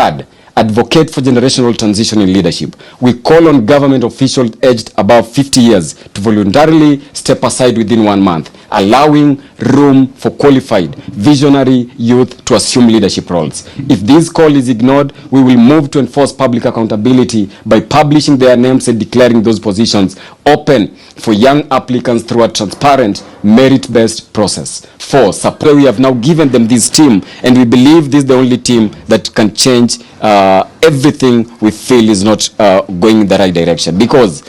Third, advocate for generational transition in leadership. We call on government officials aged above 50 years to voluntarily step aside within 1 month, allowing room for qualified, visionary youth to assume leadership roles. If this call is ignored, we will move to enforce public accountability by publishing their names and declaring those positions open for young applicants through a transparent, merit-based process. 4, supply. We have now given them this team, and we believe this is the only team that can change everything we feel is not going in the right direction, because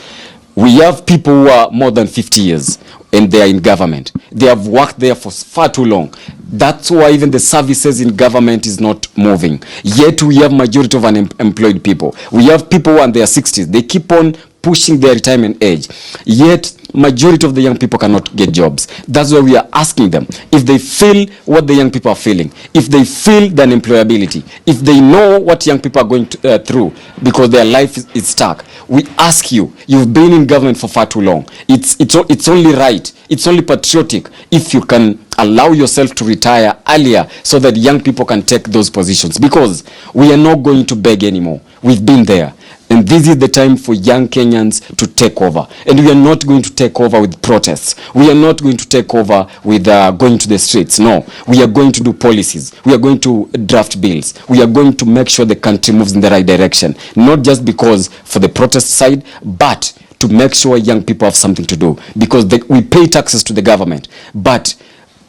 we have people who are more than 50 years and they are in government. They have worked there for far too long. That's why even the services in government is not moving. Yet we have majority of unemployed people. We have people who are in their 60s. They keep on pushing their retirement age. Yet majority of the young people cannot get jobs. That's why we are asking them, if they feel what the young people are feeling, if they feel the unemployability, if they know what young people are going through because their life is stuck, we ask you, you've been in government for far too long. It's only right, it's only patriotic if you can allow yourself to retire earlier so that young people can take those positions, because we are not going to beg anymore. We've been there. And this is the time for young Kenyans to take over. And we are not going to take over with protests. We are not going to take over with going to the streets. No, we are going to do policies. We are going to draft bills. We are going to make sure the country moves in the right direction. Not just because for the protest side, but to make sure young people have something to do. Because we pay taxes to the government. But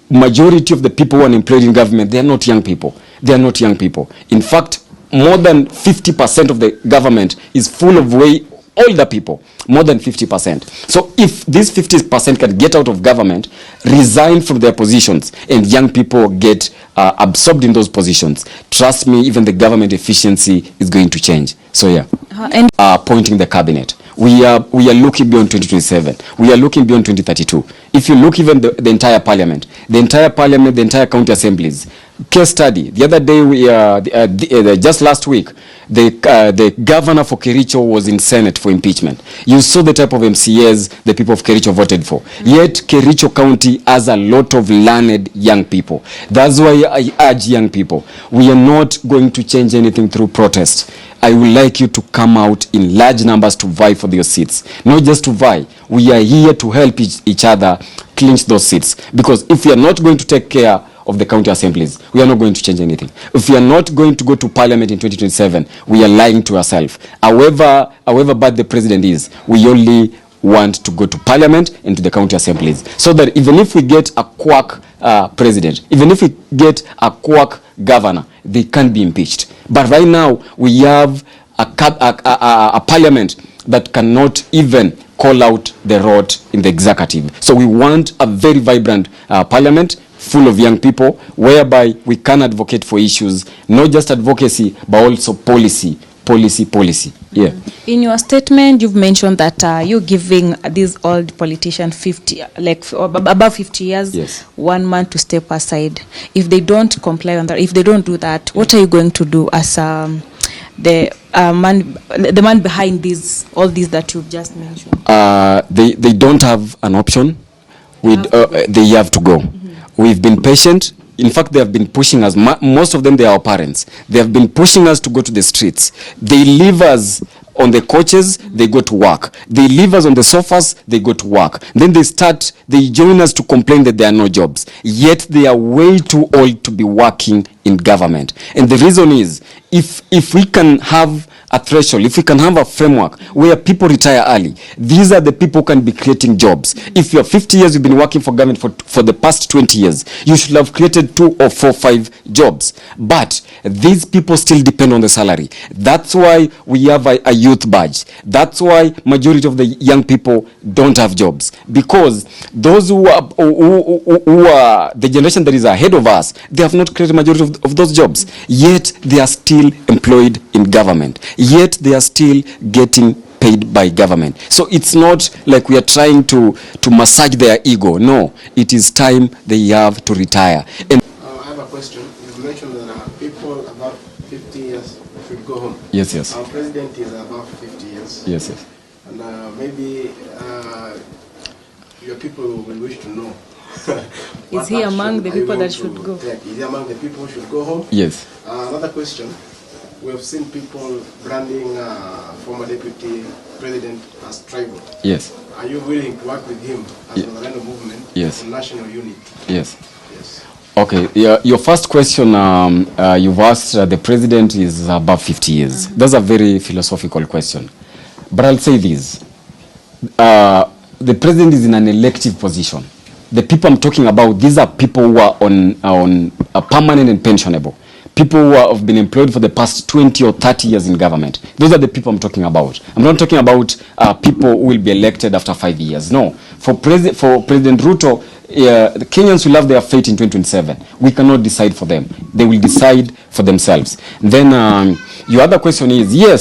majority of the people who are employed in government, they are not young people. They are not young people. In fact, more than 50% of the government is full of way older people, more than 50%. So if this 50% can get out of government, resign from their positions, and young people get absorbed in those positions, trust me, even the government efficiency is going to change. So yeah, appointing the cabinet. We are looking beyond 2027. We are looking beyond 2032. If you look even the entire parliament, the entire county assemblies. Case study. The other day, just last week, the governor for Kericho was in Senate for impeachment. You saw the type of MCAs the people of Kericho voted for. Yet Kericho County has a lot of learned young people. That's why I urge young people, we are not going to change anything through protest. I would like you to come out in large numbers to vie for those seats. Not just to vie. We are here to help each other clinch those seats. Because if we are not going to take care of the county assemblies, we are not going to change anything. If we are not going to go to parliament in 2027, we are lying to ourselves. However bad the president is, we only want to go to parliament and to the county assemblies, so that even if we get a quack president, even if we get a quack governor, they can't be impeached. But right now, we have a parliament that cannot even call out the rot in the executive. So we want a very vibrant parliament full of young people, whereby we can advocate for issues, not just advocacy, but also policy. Yeah. In your statement, you've mentioned that you're giving these old politicians 50, above 50 years, yes, 1 month to step aside. If they don't comply on that, if they don't do that, what are you going to do as the man behind all these that you've just mentioned? They don't have an option. They have to go. We've been patient. In fact, they have been pushing us. Most of them, they are our parents. They have been pushing us to go to the streets. They leave us on the couches, they go to work. They leave us on the sofas, they go to work. Then they join us to complain that there are no jobs. Yet they are way too old to be working in government. And the reason is, if we can have a threshold, if we can have a framework where people retire early, these are the people who can be creating jobs. If you're 50 years, you've been working for government for the past 20 years, you should have created 2 or 4, 5 jobs. But these people still depend on the salary. That's why we have a youth badge. That's why majority of the young people don't have jobs. Because those who are the generation that is ahead of us, they have not created majority of those jobs. Yet they are still employed in government. Yet they are still getting paid by government. So it's not like we are trying to massage their ego. No, it is time they have to retire. And I have a question. You mentioned that people above 50 years should go home. Yes. Our president is above 50 years. Yes. And maybe your people will wish to know. Is he among the people that should go? Is he among the people who should go home? Yes. Another question. we have seen people branding former deputy president as tribal. Yes. Are you willing to work with him as a Zalendo movement Yes. on national unity? Yes. Yes. Okay, yeah, your first question, you've asked the president is above 50 years. That's a very philosophical question. But I'll say this. The president is in an elective position. The people I'm talking about, these are people who are on a permanent and pensionable. People who have been employed for the past 20 or 30 years in government. Those are the people I'm talking about. I'm not talking about people who will be elected after 5 years. No. For President Ruto, the Kenyans will have their fate in 2027. We cannot decide for them. They will decide for themselves. Then your other question is, yes,